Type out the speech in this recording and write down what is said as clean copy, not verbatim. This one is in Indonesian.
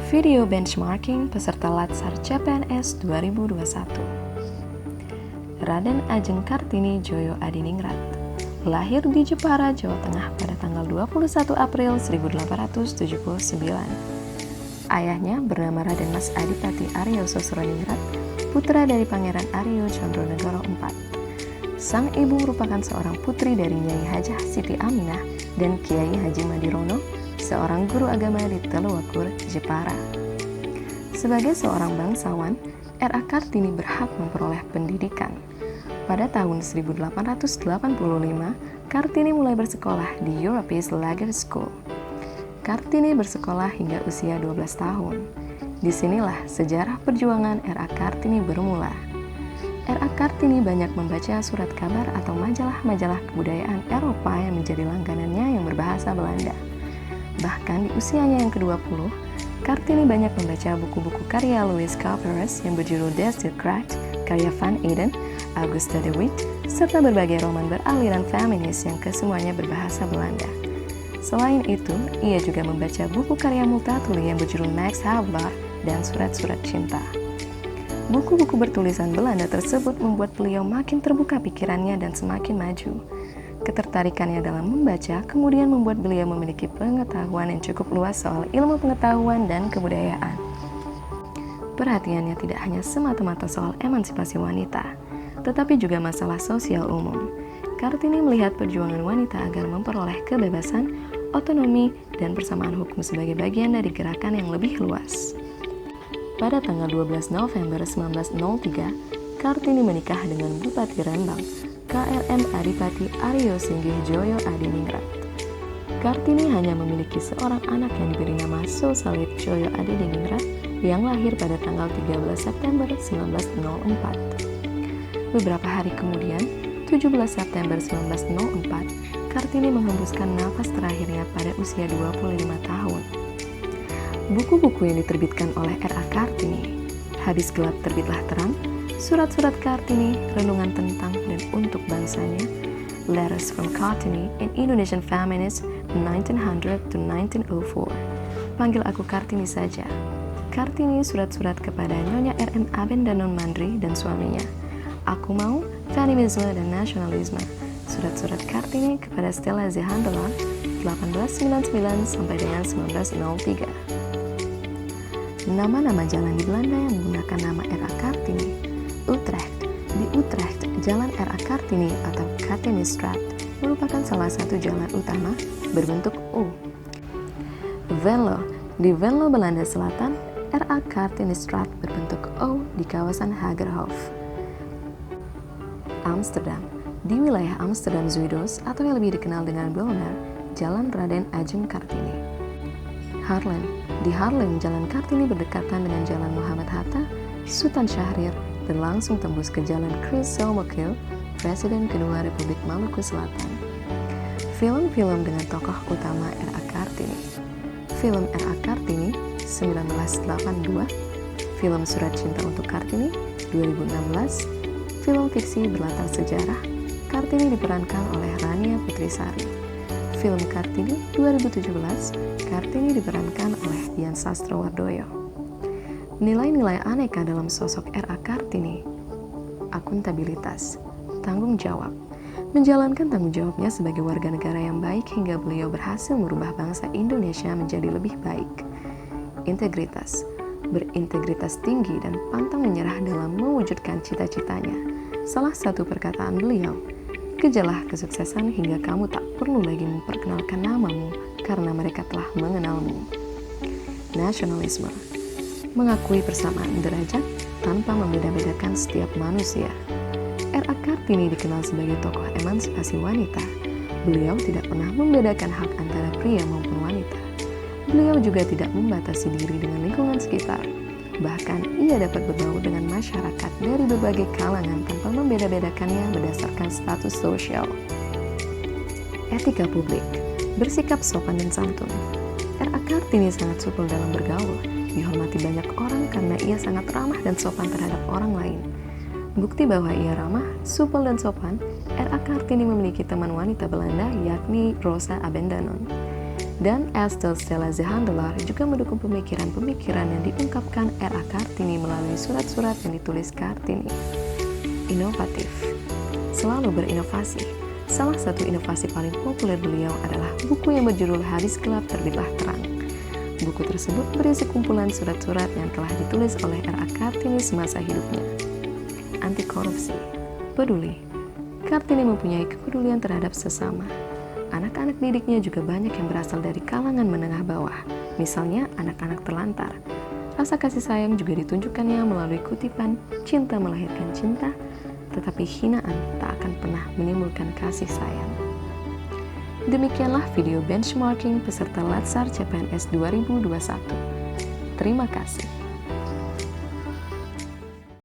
Video benchmarking peserta Latsar CPNS 2021. Raden Ajeng Kartini Joyo Adiningrat lahir di Jepara, Jawa Tengah pada tanggal 21 April 1879. Ayahnya bernama Raden Mas Adipati Aryo Sosroningrat, putra dari Pangeran Aryo Condronegoro IV. Sang ibu merupakan seorang putri dari Nyai Hajah Siti Aminah dan Kiai Haji Madirono, seorang guru agama di Teluwakur, Jepara. Sebagai seorang bangsawan, R.A. Kartini berhak memperoleh pendidikan. Pada tahun 1885, Kartini mulai bersekolah di Europese Lager School. Kartini bersekolah hingga usia 12 tahun. Disinilah sejarah perjuangan R.A. Kartini bermula. R.A. Kartini banyak membaca surat kabar atau majalah-majalah kebudayaan Eropa yang menjadi langganannya yang berbahasa Belanda. Bahkan di usianya yang ke-20, Kartini banyak membaca buku-buku karya Louis Couperus yang berjudul Des Kruid, karya Van Eden, Auguste de Witt, serta berbagai roman beraliran feminis yang kesemuanya berbahasa Belanda. Selain itu, ia juga membaca buku karya Multatuli yang berjudul Max Havelaar dan Surat-Surat Cinta. Buku-buku bertulisan Belanda tersebut membuat beliau makin terbuka pikirannya dan semakin maju. Ketertarikannya dalam membaca kemudian membuat beliau memiliki pengetahuan yang cukup luas soal ilmu pengetahuan dan kebudayaan. Perhatiannya tidak hanya semata-mata soal emansipasi wanita, tetapi juga masalah sosial umum. Kartini melihat perjuangan wanita agar memperoleh kebebasan, otonomi, dan persamaan hukum sebagai bagian dari gerakan yang lebih luas. Pada tanggal 12 November 1903, Kartini menikah dengan Bupati Rembang, KRM Adipati Aryo Singgih Joyo Adiningrat. Kartini hanya memiliki seorang anak yang diberi nama Sosalit Joyo Adiningrat yang lahir pada tanggal 13 September 1904. Beberapa hari kemudian, 17 September 1904, Kartini menghembuskan nafas terakhirnya pada usia 25 tahun. Buku-buku yang diterbitkan oleh R.A. Kartini, Habis Gelap Terbitlah Terang, Surat-Surat Kartini, Renungan Tentang dan Untuk Bangsanya, Letters from Kartini in Indonesian Feminist 1900 to 1904, Panggil Aku Kartini Saja, Kartini Surat-Surat kepada Nyonya R.M. Abendanon Mandri dan suaminya, Aku Mau, Feminisme dan Nasionalisme, Surat-Surat Kartini kepada Stella Zehandola 1899 sampai dengan 1903. Nama-nama jalan di Belanda yang menggunakan nama R.A. Kartini. Utrecht. Di Utrecht, Jalan R.A. Kartini atau Kartinistraat merupakan salah satu jalan utama berbentuk U. Venlo. Di Venlo, Belanda Selatan, R.A. Kartinistraat berbentuk O di kawasan Hagerhof. Amsterdam. Di wilayah Amsterdam Zuidos atau yang lebih dikenal dengan Boulevard, Jalan Raden Ajeng Kartini. Haarlem. Di Haarlem, Jalan Kartini berdekatan dengan Jalan Muhammad Hatta, Sultan Syahrir, dan langsung tembus ke Jalan Chris Somerville, Presiden kedua Republik Maluku Selatan. Film-film dengan tokoh utama R.A. Kartini. Film R.A. Kartini 1982, film Surat Cinta untuk Kartini 2016, film fiksi berlatar sejarah, Kartini diperankan oleh Rania Putrisari. Film Kartini 2017, Kartini diperankan oleh Dian Sastrowardoyo. Nilai-nilai aneka dalam sosok R.A. Kartini. Akuntabilitas, tanggung jawab. Menjalankan tanggung jawabnya sebagai warga negara yang baik hingga beliau berhasil merubah bangsa Indonesia menjadi lebih baik. Integritas, berintegritas tinggi dan pantang menyerah dalam mewujudkan cita-citanya. Salah satu perkataan beliau, kejarlah kesuksesan hingga kamu tak perlu lagi memperkenalkan namamu karena mereka telah mengenalmu. Nasionalisme, mengakui persamaan derajat tanpa membeda-bedakan setiap manusia. R.A. Kartini dikenal sebagai tokoh emansipasi wanita. Beliau tidak pernah membedakan hak antara pria maupun wanita. Beliau juga tidak membatasi diri dengan lingkungan sekitar. Bahkan, ia dapat berbaur dengan masyarakat dari berbagai kalangan tanpa membeda-bedakannya berdasarkan status sosial. Etika publik, bersikap sopan dan santun. R.A. Kartini sangat supel dalam bergaul, dihormati banyak orang karena ia sangat ramah dan sopan terhadap orang lain. Bukti bahwa ia ramah, supel dan sopan, R.A. Kartini memiliki teman wanita Belanda yakni Rosa Abendanon. Dan Estelle Stella Zehandelar juga mendukung pemikiran-pemikiran yang diungkapkan R.A. Kartini melalui surat-surat yang ditulis Kartini. Inovatif, selalu berinovasi. Salah satu inovasi paling populer beliau adalah buku yang berjudul Hadis Gelap Terbitlah Terang. Buku tersebut berisi kumpulan surat-surat yang telah ditulis oleh R.A. Kartini semasa hidupnya. Anti korupsi, peduli. Kartini mempunyai kepedulian terhadap sesama. Anak-anak didiknya juga banyak yang berasal dari kalangan menengah bawah, misalnya anak-anak terlantar. Rasa kasih sayang juga ditunjukkannya melalui kutipan, cinta melahirkan cinta, tetapi hinaan tak akan pernah menimbulkan kasih sayang. Demikianlah video benchmarking peserta Latsar CPNS 2021. Terima kasih.